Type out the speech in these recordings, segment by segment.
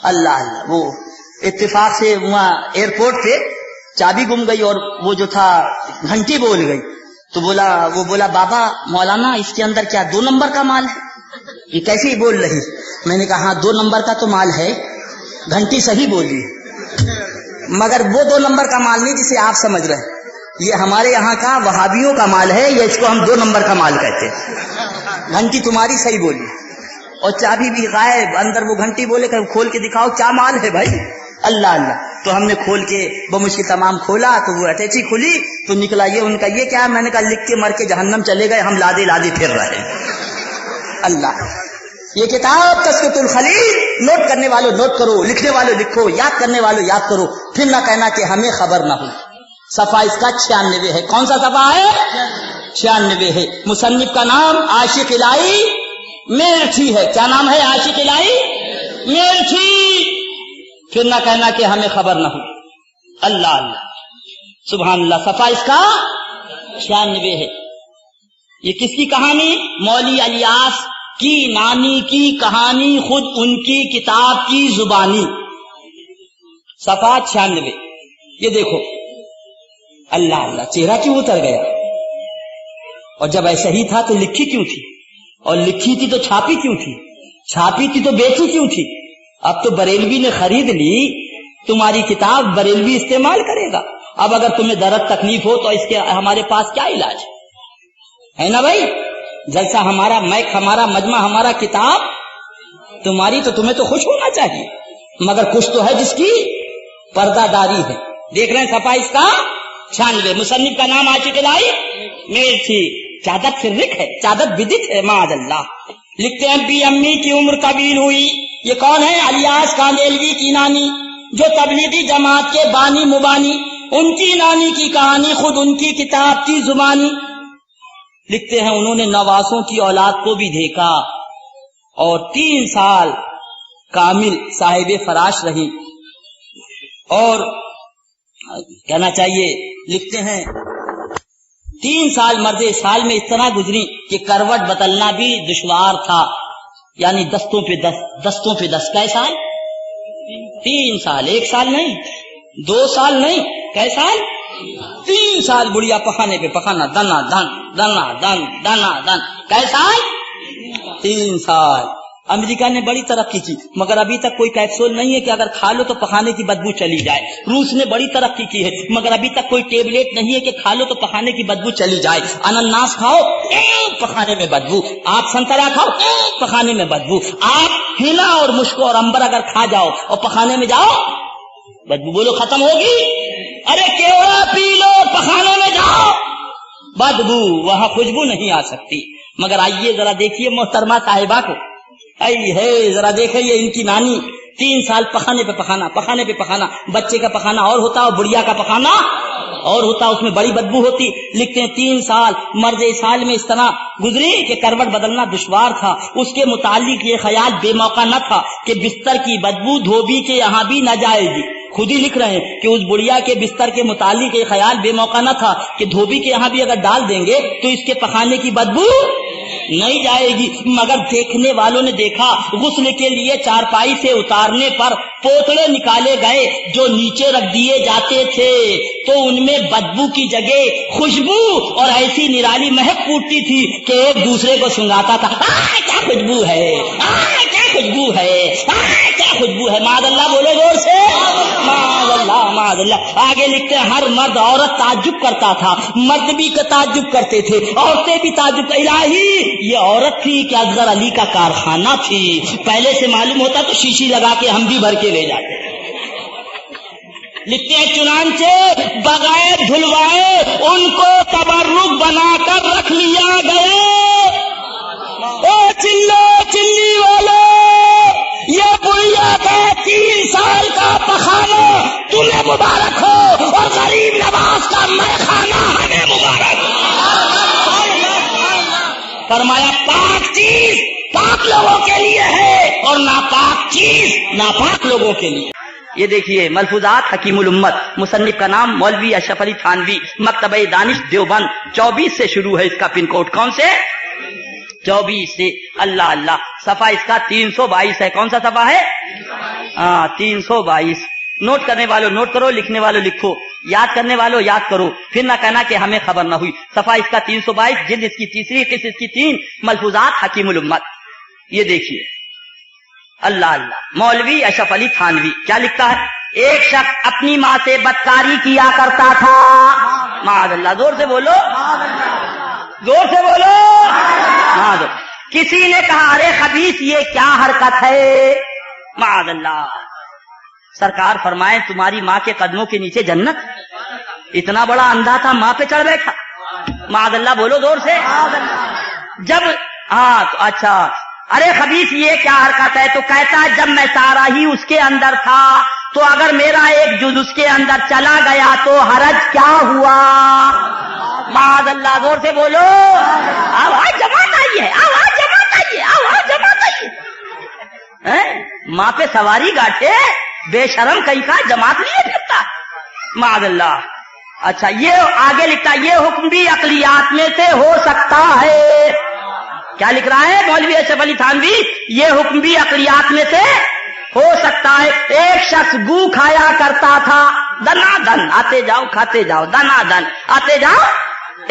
اللہ اللہ، وہ اتفاق سے وہاں ایئرپورٹ پہ چابی گم گئی اور وہ جو تھا گھنٹی بول گئی، تو وہ بولا بابا مولانا اس کے اندر کیا 2 نمبر کا مال ہے؟ یہ کیسے ہی بول رہی؟ میں نے کہا ہاں 2 نمبر کا تو مال ہے، گھنٹی صحیح بولی، مگر وہ 2 نمبر کا مال نہیں جسے آپ سمجھ رہے ہیں، یہ ہمارے یہاں کا وہابیوں کا مال ہے، یہ اس کو ہم 2 نمبر کا مال کہتے ہیں۔ گھنٹی تمہاری صحیح بولی اور چابی بھی غائب، اندر وہ گھنٹی بولے کہ کھول کے دکھاؤ کیا مال ہے بھائی۔ اللہ اللہ، تو ہم نے کھول کے بمشکل تمام کھولا تو وہ اٹیچی کھلی تو نکلا یہ ان کا یہ کیا؟ میں نے کہا لکھ کے مر کے جہنم چلے گئے، ہم لادے لادے پھر رہے ہیں۔ اللہ، یہ کتاب تذکرۃ الخلیل، نوٹ کرنے والوں نوٹ کرو، لکھنے والوں لکھو، یاد کرنے والوں یاد کرو، پھر نہ کہنا کہ ہمیں خبر نہ ہو۔ صفحہ اس کا 96 ہے۔ کون سا صفحہ ہے؟ 96 ہے۔ مصنف کا نام عاشق الہی میرٹھی ہے۔ کیا نام ہے؟ عاشق الہی میرٹھی۔ پھر نہ کہنا کہ ہمیں خبر نہ ہو۔ اللہ اللہ، سبحان اللہ۔ صفحہ اس کا 96 ہے۔ یہ کس کی کہانی؟ مولوی الیاس کی نانی کی کہانی، خود ان کی کتاب کی زبانی۔ صفحہ 96۔ یہ دیکھو، اللہ اللہ، چہرہ کیوں اتر گیا؟ اور جب ایسا ہی تھا تو لکھی کیوں تھی؟ اور لکھی تھی تو چھاپی کیوں تھی؟ چھاپی تھی تو بیچی کیوں تھی؟ اب تو بریلوی نے خرید لی، تمہاری کتاب بریلوی استعمال کرے گا۔ اب اگر تمہیں درد تکلیف ہو تو اس کے ہمارے پاس کیا علاج ہے نا بھائی؟ جلسہ ہمارا، میک ہمارا، مجمع ہمارا، کتاب تمہاری، تو تمہیں تو خوش ہونا چاہیے، مگر کچھ تو ہے جس کی پردہ داری ہے۔ دیکھ رہے ہیں صفحہ اس کا 96۔ مصنف کا نام عاشق الہی میرٹھی۔ چادت فرق ہے، چادت بدت ہے، معاذ اللہ۔ لکھتے ہیں بھی امی کی عمر طویل ہوئی۔ یہ کون ہے؟ الیاس کاندیلوی کی نانی، جو تبلیغی جماعت کے بانی مبانی، ان کی نانی کی کہانی، خود ان کی کتاب کی زبانی۔ لکھتے ہیں انہوں نے نواسوں کی اولاد کو بھی دیکھا اور 3 سال کامل صاحب فراش رہی، اور کہنا چاہیے لکھتے ہیں 3 سال مرد سال میں اس طرح گزری کہ کروٹ بدلنا بھی دشوار تھا، یعنی دستوں پہ دست۔ کئے سال؟ 3 سال، 1 سال نہیں، 2 سال نہیں، کئے سال؟ 3 سال بڑھیا پخانے پہ پخانا، دنا دن دنا دن دنا دن۔ کئے سال؟ 3 سال۔ امریکہ نے بڑی ترقی کی، مگر ابھی تک کوئی کیپسول نہیں ہے کہ اگر کھا لو تو پخانے کی بدبو چلی جائے۔ روس نے بڑی ترقی کی ہے، مگر ابھی تک کوئی ٹیبلیٹ نہیں ہے کہ کھا لو تو پخانے کی بدبو چلی جائے۔ انناس کھاؤ، پخانے میں بدبو۔ آپ سنترا کھاؤ، پخانے میں بدبو۔ آپ ہینا اور مشکو اور امبر اگر کھا جاؤ اور پخانے میں جاؤ، بدبو بولو ختم ہوگی۔ ارے کیوڑا پی لو، پخانے میں جاؤ، بدبو، وہاں خوشبو نہیں آ سکتی۔ مگر آئیے ذرا دیکھیے محترمہ صاحبہ کو، ذرا دیکھیں یہ ان کی نانی 3 سال پخانے پہ پخانا، پخانے پہ پخانا۔ بچے کا پخانا اور ہوتا اور بڑھیا کا پخانا اور ہوتا، اس میں بڑی بدبو ہوتی۔ لکھتے ہیں 3 سال مرد سال میں اس طرح گزری کہ کروٹ بدلنا دشوار تھا۔ اس کے متعلق یہ خیال بے موقع نہ تھا کہ بستر کی بدبو دھوبی کے یہاں بھی نہ جائے گی۔ خود ہی لکھ رہے ہیں کہ اس بڑھیا کے بستر کے متعلق یہ خیال بے موقع نہ تھا کہ دھوبی کے یہاں بھی اگر ڈال دیں گے تو اس کے پخانے کی بدبو نہیں جائے گی۔ مگر دیکھنے والوں نے دیکھا، غسل کے لیے چارپائی سے اتارنے پر پوتڑے نکالے گئے جو نیچے رکھ دیے جاتے تھے، تو ان میں بدبو کی جگہ خوشبو اور ایسی نرالی مہک پھوٹتی تھی کہ ایک دوسرے کو سنگاتا تھا، کیا خوشبو ہے، کیا خوشبو ہے، کیا خوشبو ہے۔ معاذ اللہ، بولے زور سے، معاذ اللہ، معاذ اللہ۔ آگے لکھتے ہیں ہر مرد عورت تعجب کرتا تھا، مرد بھی تعجب کرتے تھے، عورتیں بھی تعجب۔ الہی، یہ عورت تھی کہ اصغر علی کا کارخانہ تھی؟ پہلے سے معلوم ہوتا تو شیشی لگا کے ہم بھی بھر کے لے جاتے۔ لکھتے ہیں چنانچہ بغیر دھلوائے ان کو تبرک بنا کر رکھ لیا گیا۔ او چلو چلی والو، یہ بڑھیا کا 3 سال کا پخانا تمہیں مبارک ہو، اور غریب نواز کا میخانہ ہمیں مبارک ہو۔ فرمایا پاک چیز پاک لوگوں کے لیے ہے اور ناپاک چیز ناپاک لوگوں کے لیے۔ یہ دیکھیے ملفوظات حکیم الامت، مصنف کا نام مولوی اشرف علی تھانوی، مکتبہ دانش دیوبند، 24 سے شروع ہے اس کا پن کوڈ۔ کون سے؟ 24 سے۔ اللہ اللہ، صفحہ اس کا 322 ہے۔ کون سا صفحہ ہے؟ 322। नोट करने वालों नोट करो, लिखने वालों लिखो, याद करने वालों याद करो, फिर ना कहना कि हमें खबर ना हुई। सफा इसका 322, जिल्द इसकी तीसरी, किस्त इसकी 3, मलफूजात हकीमुल उम्मत। ये देखिए, अल्लाह अल्लाह। मौलवी अशरफ अली थानवी क्या लिखता है? एक शख्स अपनी माँ से बदकारी किया करता था। माअल्लाह, जोर से बोलो, जोर से बोलो। माअल्लाह। किसी ने कहा, अरे खबीस ये क्या हरकत है? माअल्लाह। सरकार फरमाए, तुम्हारी माँ के कदमों के नीचे जन्नत। इतना बड़ा अंधा था, माँ पे चढ़ बैठा। माअल्लाह बोलो जोर से। जब तो अच्छा, अरे खबीस ये क्या हरकत है? तो कहता है, जब मैं सारा ही उसके अंदर था तो अगर मेरा एक जुज उसके अंदर चला गया तो हरज क्या हुआ? माअल्लाह, जोर से बोलो। आवाज जमात आई है, आवाज जमात आई है, आवाज जमात आई है। माँ पे सवारी गाठे, बेशरम कहीं का जमात लिए फिरता। माअल्लाह। अच्छा, ये आगे लिखता है, ये हुक्म भी अकलियात में से हो सकता है। क्या लिख रहा है मौलवी अशरफ अली थानवी? ये हुक्म भी अकलियात में से हो सकता है। एक शख्स गू खाया करता था, दनादन आते जाओ खाते जाओ, दनादन आते जाओ।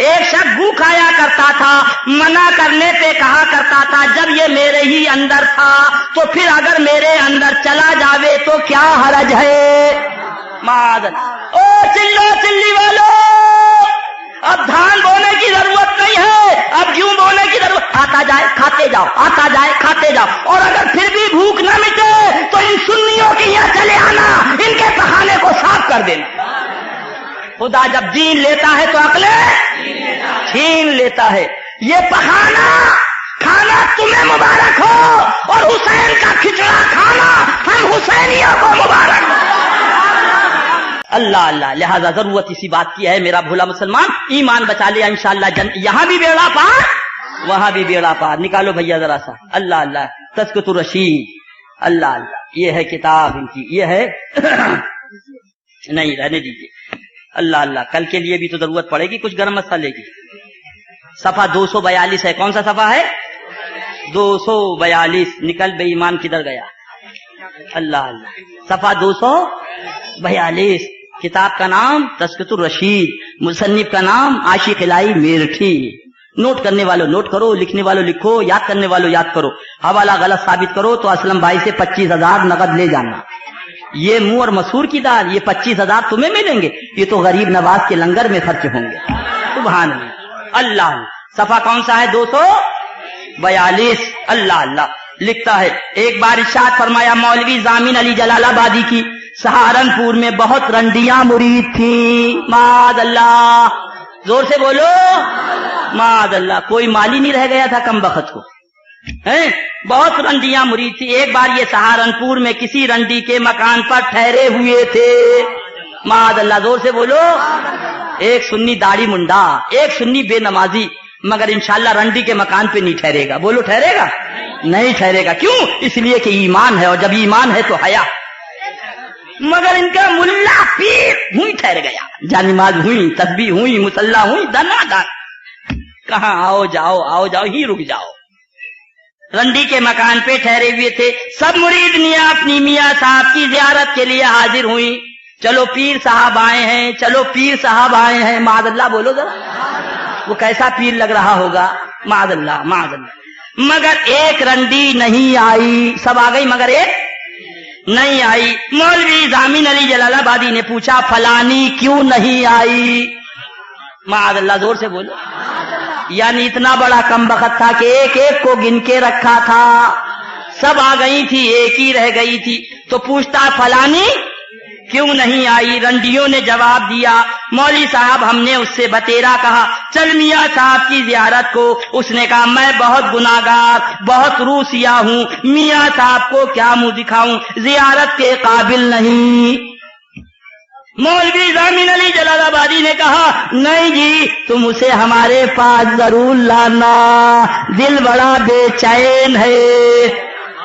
एक शख्स गू खाया करता था, मना करने पे कहा करता था, जब ये मेरे ही अंदर था तो फिर अगर मेरे अंदर चला जावे तो क्या हरज है? मादन। ओ चिल्लो चिल्ली वालो, अब धान बोने की जरूरत नहीं है, अब गेहूं बोने की जरूरत। आता जाए खाते जाओ, आता जाए खाते जाओ। और अगर फिर भी भूख न मिटे तो इन सुन्नियों के यहाँ चले आना, इनके पखाने को साफ कर देना। खुदा जब दीन लेता है तो अकले छीन लेता है। ये पखाना खाना तुम्हें मुबारक हो और हुसैन का खिचड़ा खाना हम हुसैनियों को मुबारक हो। अल्लाह अल्लाह। लिहाजा जरूरत इसी बात की है, मेरा भोला मुसलमान, ईमान बचा लिया इंशाअल्लाह। यहाँ भी बेड़ा पार, वहां भी बेड़ा पार। निकालो भैया जरा सा। अल्लाह अल्लाह। तज़किरतुर रशीद। अल्लाह अल्लाह। ये है किताब इनकी, ये है नहीं रहने दीजिए। अल्लाह अल्लाह। कल के लिए भी तो जरूरत पड़ेगी कुछ गरम मसाले की। सफा 242 है। कौन सा सफा है? 242। निकल बेईमान किधर गया? अल्लाह अल्लाह। सफा 242। किताब का नाम तज़किरतुर रशीद, मुसन्निफ का नाम आशिक इलाही मेरठी। नोट करने वालों नोट करो, लिखने वालों लिखो, याद करने वालों याद करो। हवाला गलत साबित करो तो असलम भाई से 25,000 नकद ले जाना। ये मुंह और मसूर की दाल, ये 25,000 तुम्हें मिलेंगे, ये तो गरीब नवाज के लंगर में खर्च होंगे। सुभान अल्लाह। सफा कौन सा है? 242। अल्लाह अल्लाह। लिखता है, एक बार इरशाद फरमाया मौलवी जामिन अली जलालाबादी की, सहारनपुर में बहुत रंडियां मुरीद थी। मादअल्लाह। जोर से बोलो। मादअल्लाह। कोई माली नहीं रह गया था कम बखत को, हैं? बहुत रंडियां मुरीद थी। एक बार ये सहारनपुर में किसी रंडी के मकान पर ठहरे हुए थे। मादअल्लाह। जोर से बोलो। एक सुन्नी दाढ़ी मुंडा, एक सुन्नी बेनमाजी, मगर इंशाअल्लाह रंडी के मकान पे नहीं ठहरेगा। बोलो ठहरेगा? नहीं ठहरेगा। क्यों? इसलिए कि ईमान है, और जब ईमान है तो हया। मगर इनका मुल्ला पीर हुई ठहर गया, जानिमाज हुई, तस्बीह हुई, मुसल्ला हुई, दनादन। कहाँ आओ जाओ ही रुक जाओ। रंडी के मकान पे ठहरे हुए थे। सब मुरीद मियां अपनी मियां साहब की जियारत के लिए हाजिर हुई। चलो पीर साहब आए हैं, चलो पीर साहब आए हैं। मादअल्लाह बोलो जरा, वो कैसा पीर लग रहा होगा। मादअल्लाह मादअल्लाह। मगर एक रंडी नहीं आई। सब आ गई मगर एक नहीं आई। मौलवी जामिन अली जलालाबादी ने पूछा, फलानी क्यों नहीं आई? मादअल्लाह। जोर से बोलो। यानी इतना बड़ा कम बखत था कि एक एक को गिन के रखा था। सब आ गई थी, एक ही रह गई थी। तो पूछता, फलानी क्यों नहीं आई? रंडियों ने जवाब दिया, मौली साहब हमने उससे बतेरा कहा, चल मियाँ साहब की जियारत को। उसने कहा, मैं बहुत गुनाहगार, बहुत रूसिया हूँ, मियाँ साहब को क्या मुंह दिखाऊं, जियारत के काबिल नहीं। मौलवी जामिन अली जलालाबादी ने कहा, नहीं जी, तुम उसे हमारे पास जरूर लाना, दिल बड़ा बेचैन है।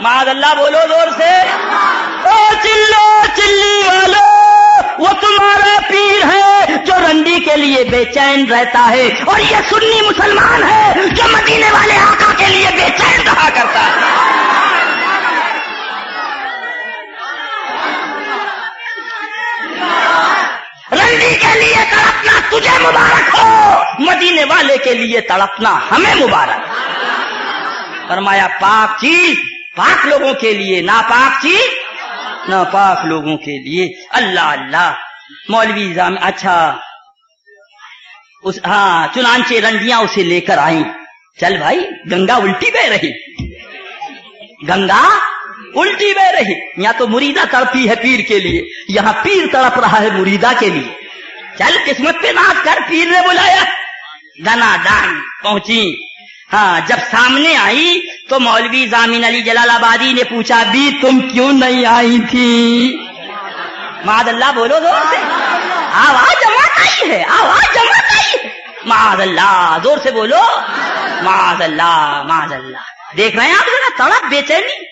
मादअल्लाह बोलो जोर से। ओ चिल्लो चिल्ली वालो, वो तुम्हारा पीर है जो रंडी के लिए बेचैन रहता है, और ये सुन्नी मुसलमान है जो मदीने वाले आका के लिए बेचैन रहा करता है। نبی کے لیے تڑپنا تجھے مبارک ہو، مدینے والے کے لیے تڑپنا ہمیں مبارک۔ فرمایا پاک چیز پاک لوگوں کے لیے، ناپاک چیز ناپاک لوگوں کے لیے۔ اللہ اللہ مولوی اچھا ہاں چنانچہ رنڈیاں اسے لے کر آئیں۔ چل بھائی گنگا الٹی بہ رہی، گنگا الٹی بہ رہی، یہاں تو مریدہ تڑپی ہے پیر کے لیے، یہاں پیر تڑپ رہا ہے مریدہ کے لیے۔ چل قسمت پہ ناز کر، پیر نے بلایا، دنا دان پہنچی۔ ہاں جب سامنے آئی تو مولوی ضامن علی جلال آبادی نے پوچھا بھی تم کیوں نہیں آئی تھی؟ معاذ اللہ بولو زور سے، آواز جماعت آئی ہے، آواز جماعت آئی ہے، معاذ اللہ زور سے بولو، معاذ اللہ معاذ اللہ۔ دیکھ رہے ہیں آپ ذرا تڑپ بے چینی۔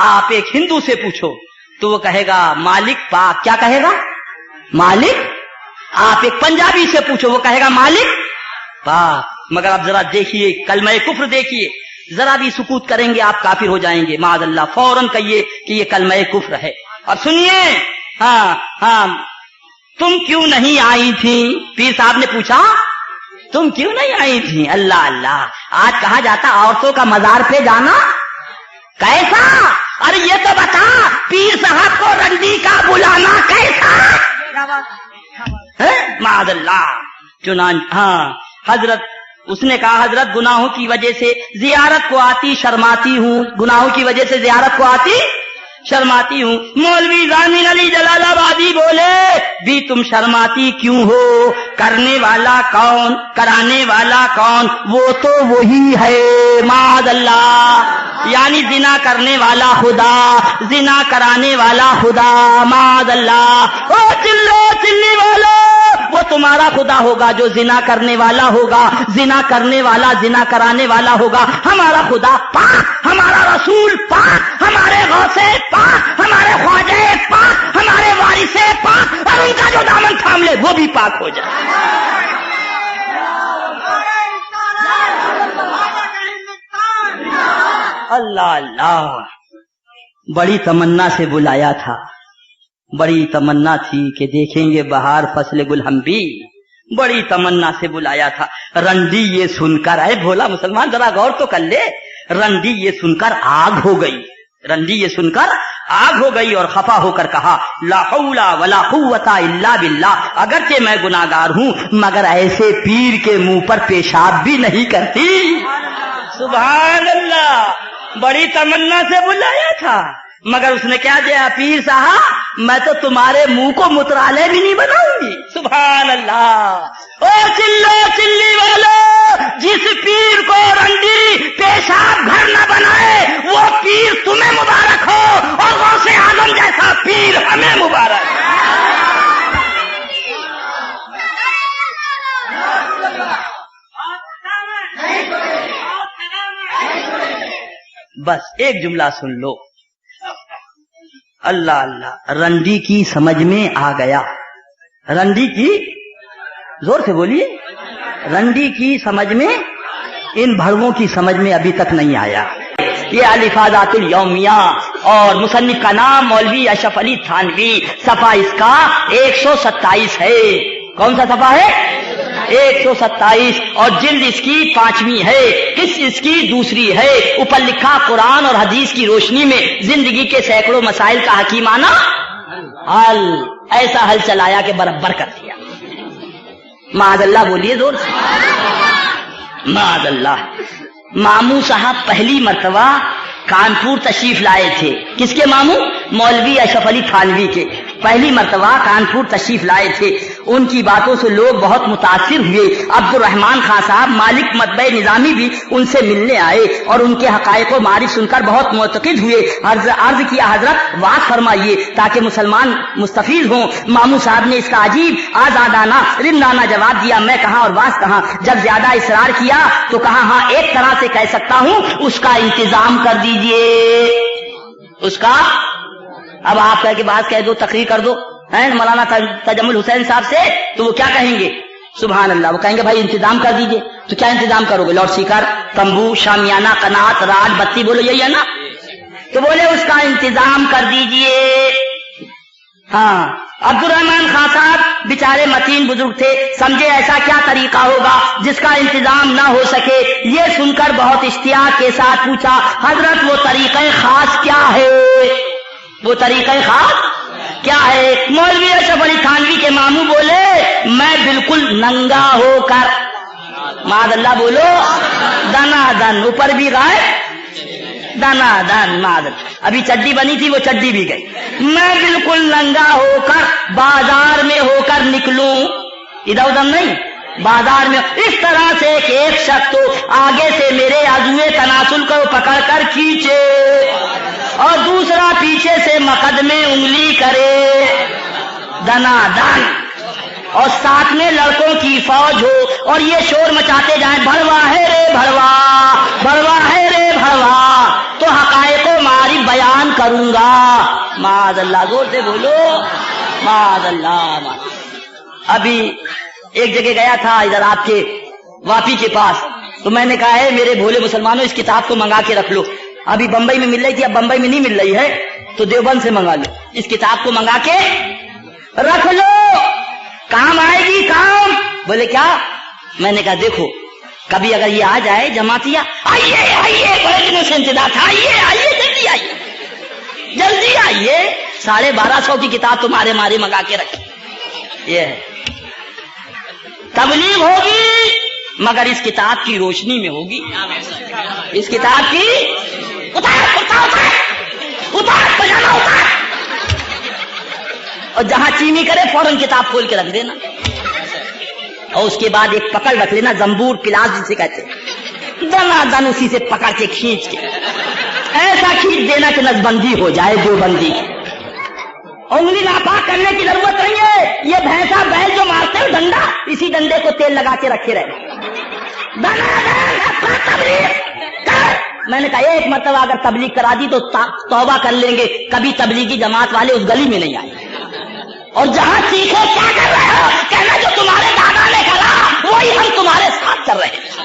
آپ ایک ہندو سے پوچھو تو وہ کہے گا مالک پاک، کیا کہے گا؟ مالک۔ آپ ایک پنجابی سے پوچھو وہ کہے گا مالک پاک۔ مگر آپ ذرا دیکھیے کلمہ کفر دیکھیے، ذرا بھی سکوت کریں گے آپ کافر ہو جائیں گے، معاذ اللہ فوراً کہیے کہ یہ کلمہ کفر ہے۔ اور سنیے، ہاں ہاں تم کیوں نہیں آئی تھی؟ پیر صاحب نے پوچھا تم کیوں نہیں آئی تھی؟ اللہ اللہ، آج کہا جاتا عورتوں کا مزار پہ جانا کیسا؟ ارے یہ تو بتا پیر صاحب کو رنڈی کا بلانا کیسا؟ معاذ اللہ۔ چنانچہ ہاں حضرت اس نے کہا حضرت گناہوں کی وجہ سے زیارت کو آتی شرماتی ہوں، گناہوں کی وجہ سے زیارت کو آتی شرماتی ہوں۔ مولوی ضامن علی جلال آبادی بولے بھی تم شرماتی کیوں ہو؟ کرنے والا کون، کرانے والا کون؟ وہ تو وہی ہے معاذ اللہ، یعنی زنا کرنے والا خدا، زنا کرانے والا خدا معاذ اللہ۔ او چلو چلی والو، وہ تمہارا خدا ہوگا جو زنا کرنے والا ہوگا، زنا کرنے والا زنا کرانے والا ہوگا۔ ہمارا خدا پاک، ہمارا رسول پاک، ہمارے غوث پاک، ہمارے خواجہ پاک، ہمارے وارث پاک، اور ان کا جو دامن تھام لے وہ بھی پاک ہو جائے۔ اللہ اللہ، بڑی تمنا سے بلایا تھا، بڑی تمنا تھی کہ دیکھیں گے بہار فصل گل ہم بھی، بڑی تمنا سے بلایا تھا۔ رنڈی یہ سن کر، اے بھولا مسلمان ذرا غور تو کر لے، رنڈی یہ سن کر آگ ہو گئی، رنڈی یہ سن کر آگ ہو گئی اور خفا ہو کر کہا لا حول ولا قوت الا باللہ، اگرچہ میں گناہگار ہوں مگر ایسے پیر کے منہ پر پیشاب بھی نہیں کرتی۔ سبحان اللہ، بڑی تمنا سے بلایا تھا مگر اس نے کیا دیا؟ پیر صاحب میں تو تمہارے منہ کو مترالے بھی نہیں بناؤں گی۔ سبحان اللہ۔ او چلو چلی والو، جس پیر کو رنڈی پیشاب گھر نہ بنائے وہ پیر تمہیں مبارک ہو، اور غوث اعظم جیسا پیر ہمیں مبارک۔ بس ایک جملہ سن لو، اللہ اللہ، رنڈی کی سمجھ میں آ گیا، رنڈی کی، زور سے بولیے، رنڈی کی سمجھ میں، ان بھڑووں کی سمجھ میں ابھی تک نہیں آیا۔ یہ الفاظات الیومیہ اور مصنف کا نام مولوی اشرف علی تھانوی، صفحہ اس کا 127 ہے۔ کون سا صفحہ ہے؟ 127، اور جلد اس کی 5ویں ہے، قسط اس کی 2 ہے۔ اوپر لکھا قرآن اور حدیث کی روشنی میں زندگی کے سینکڑوں مسائل کا حکیمانہ حل، ایسا حل چلایا کہ برابر کر دیا۔ معاذ اللہ بولیے زور سے، معاذ اللہ۔ ماموں صاحب پہلی مرتبہ کانپور تشریف لائے تھے، کس کے ماموں؟ مولوی اشرف علی تھانوی کے، پہلی مرتبہ کانپور تشریف لائے تھے۔ ان کی باتوں سے لوگ بہت متاثر ہوئے۔ عبد الرحمان خان صاحب مالک مطبع نظامی بھی ان سے ملنے آئے اور ان کے حقائق و معارف سن کر بہت معتقد ہوئے۔ عرض کیا حضرت بات فرمائیے تاکہ مسلمان مستفید ہوں۔ ماموں صاحب نے اس کا عجیب آزادانہ رندانہ جواب دیا، میں کہاں اور واس کہاں۔ جب زیادہ اصرار کیا تو کہا ہاں ایک طرح سے کہہ سکتا ہوں، اس کا انتظام کر دیجئے، اس کا۔ اب آپ کہہ کے بات کہہ دو، تقریر کر دو مولانا تجمل حسین صاحب سے، تو وہ کیا کہیں گے؟ سبحان اللہ، وہ کہیں گے بھائی انتظام کر دیجئے۔ تو کیا انتظام کرو گے؟ لاؤڈ اسپیکر، تمبو، شامیانہ، قنات، راج، بتی، بولو یہی ہے نا؟ تو بولے اس کا انتظام کر دیجئے۔ हाँ, अब्दुर्रहमान खां साहब बेचारे मतीन बुजुर्ग थे, समझे ऐसा क्या तरीका होगा जिसका इंतजाम ना हो सके। ये सुनकर बहुत इश्तियाक के साथ पूछा, हजरत वो तरीक़े खास क्या है? वो तरीक़े खास क्या है? मौलवी अशरफ अली थानवी के मामू बोले, मैं बिल्कुल नंगा होकर, मादल्ला बोलो, दनादन, ऊपर भी गायब, दनादन मादल, अभी चड्डी बनी थी वो चड्डी भी गई, मैं बिल्कुल नंगा होकर बाजार में होकर निकलूं, इधर उधर नहीं, बाजार में। इस तरह से कि एक शख्स तो आगे से मेरे आजुए तनासुल को पकड़कर खींचे और दूसरा पीछे से मकद में उंगली करे, दनादन, और साथ में लड़कों की फौज हो और ये शोर मचाते जाएं, भड़वा है रे भड़वा, भड़वा है रे भड़वा, तो हकायको मारी बयान करूंगा। मादल्ला, जोर से बोलो, मादल्ला। अभी एक जगह गया था इधर आपके वापी के पास, तो मैंने कहा है मेरे भोले मुसलमानों इस किताब को मंगा के रख लो। अभी बंबई में मिल रही थी, अब बंबई में नहीं मिल रही है, तो देवबंद से मंगा लो, इस किताब को मंगा के रख लो, काम आएगी काम। बोले क्या? मैंने कहा देखो कभी अगर ये आ जाए जमातिया, आइए आइए, बड़े दिनों से इंतजार था, आइए आइए, जल्दी आइए, जल्दी आइए, 1250 की किताब तुम्हारे मारे मंगा के रखी। ये है तबलीग होगी मगर इस किताब की रोशनी में होगी, इस किताब की। उतार उतार उतार उतार, पजामा उतार, और जहां चीनी करे फौरन किताब खोल के रख देना, और उसके बाद एक पकड़ रख लेना, जंबूर पिलास जिसे कहते, दनादन उसी से पकड़ के खींच के ऐसा खींच देना कि नसबंदी हो जाए, देवबंदी। उंगली नापाक करने की जरूरत नहीं है, ये भैंसा बैल जो मारते हैं डंडा, इसी डंडे को तेल लगा के रखे रहे। मैंने कहा एक मरतबा अगर तबलीग करा दी तो तौबा कर लेंगे, कभी तबलीगी जमात वाले उस गली में नहीं आए। और जहां सीखे क्या कर रहे हो, कहना जो तुम्हारे दादा ने करा वही हम तुम्हारे साथ कर रहे हैं।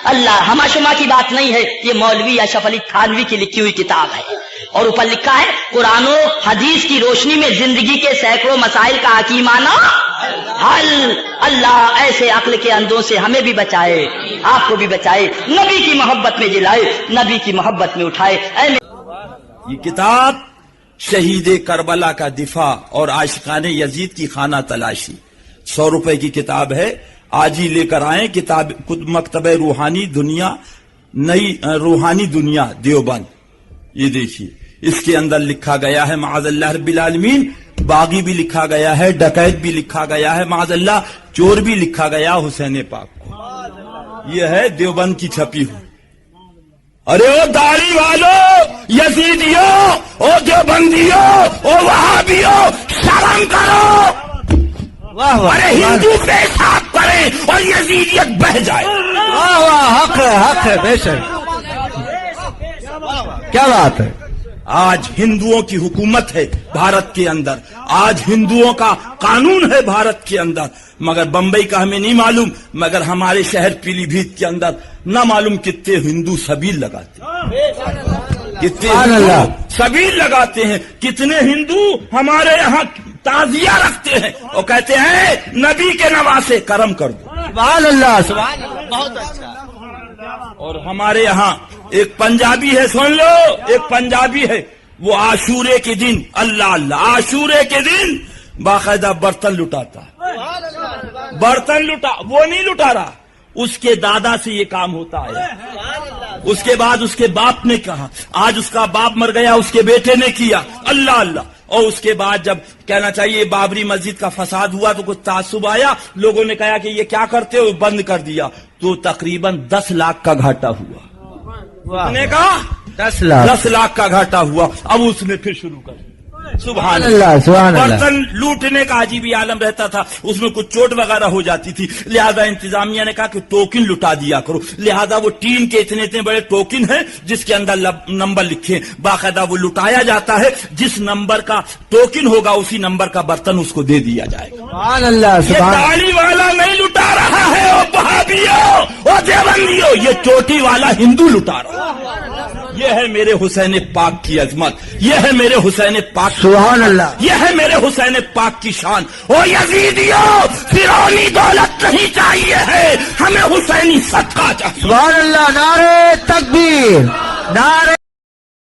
अल्लाह, हमाशुमा की बात नहीं है, ये मौलवी अशरफ अली थानवी की लिखी हुई किताब है, और ऊपर लिखा है कुरान और हदीस की रोशनी में जिंदगी के सैकड़ों मसाइल का हकीमाना हल। अल्लाह ऐसे अक्ल के अंधों से हमें भी बचाए, आपको भी बचाए, नबी की मोहब्बत में जिलाए, नबी की मोहब्बत में उठाए। ये किताब शहीद करबला का दिफा और आशिकाने यजीद की खाना तलाशी, 100 रुपए की किताब है, आज ही लेकर आए। किताब मकतबे रूहानी दुनिया, नई रूहानी दुनिया देवबंद। ये देखिए इसके अंदर लिखा गया है माअज़ल्लाह रब्बिल आलमीन, बागी भी लिखा गया है, डकैत भी लिखा गया है, माअज़ल्लाह चोर भी लिखा गया हुसैन पाक को। यह है देवबंद की छपी हुई। अरे ओ दाढ़ी वालों, यजीदियों, ओ देवबंदियों, ओ वहाबियों, शर्म करो। वाह वाह, अरे हिंदू पेशाब करे और यजीदियत बह जाए। वाह वाह, हक है बेशक, क्या बात है। आज हिंदुओं की हुकूमत है भारत के अंदर, आज हिंदुओं का कानून है भारत के अंदर, मगर बंबई का हमें नहीं मालूम, मगर हमारे शहर पीलीभीत के अंदर न मालूम कितने हिंदू सबील लगाते हैं, कितने हिंदू सबील लगाते हैं, कितने हिंदू हमारे यहाँ ताजिया रखते हैं और कहते हैं नबी के नवासे करम कर दो। सुभान अल्लाह, सुभान अल्लाह, बहुत अच्छा। और हमारे यहाँ एक पंजाबी है, सुन लो, एक पंजाबी है, वो आशूरे के दिन, अल्लाह अल्लाह, आशूरे के दिन बाकायदा बर्तन लुटाता है, बर्तन लुटा, वो नहीं लुटा रहा, उसके दादा से ये काम होता है। उसके बाद उसके बाप ने कहा, आज उसका बाप मर गया, उसके बेटे ने किया, अल्लाह अल्लाह। और उसके बाद जब कहना चाहिए बाबरी मस्जिद का फसाद हुआ तो कुछ तासुब आया, लोगों ने कहा कि ये क्या करते हो, बंद कर दिया, तो तकरीबन 10 लाख का घाटा हुआ। उसने कहा 10 लाख का घाटा हुआ। अब उसने फिर शुरू कर, सुभान अल्लाह, सुभान अल्लाह। बर्तन लूटने का अजीब ही आलम रहता था, उसमें कुछ चोट वगैरह हो जाती थी, लिहाजा इंतजामिया ने कहा कि टोकन लुटा दिया करो। लिहाजा वो टीन के इतने इतने बड़े टोकन हैं जिसके अंदर नंबर लिखे, बाकायदा वो लुटाया जाता है, जिस नंबर का टोकन होगा उसी नंबर का बर्तन उसको दे दिया जाएगा। सुभान अल्लाह, ये दाढ़ी वाला नहीं लुटा रहा है, ओ वहाबियों, ओ देवबंदियों, ये चोटी वाला हिंदू लुटा रहा है, یہ ہے میرے حسین پاک کی عظمت، یہ ہے میرے حسین پاک کی سبحان اللہ، یہ ہے میرے حسین پاک کی شان۔ او یزیدیوں، فرعونی دولت نہیں چاہیے ہے، ہمیں حسینی صدقہ چاہیے۔ سبحان اللہ، نعرہ تکبیر، نعرہ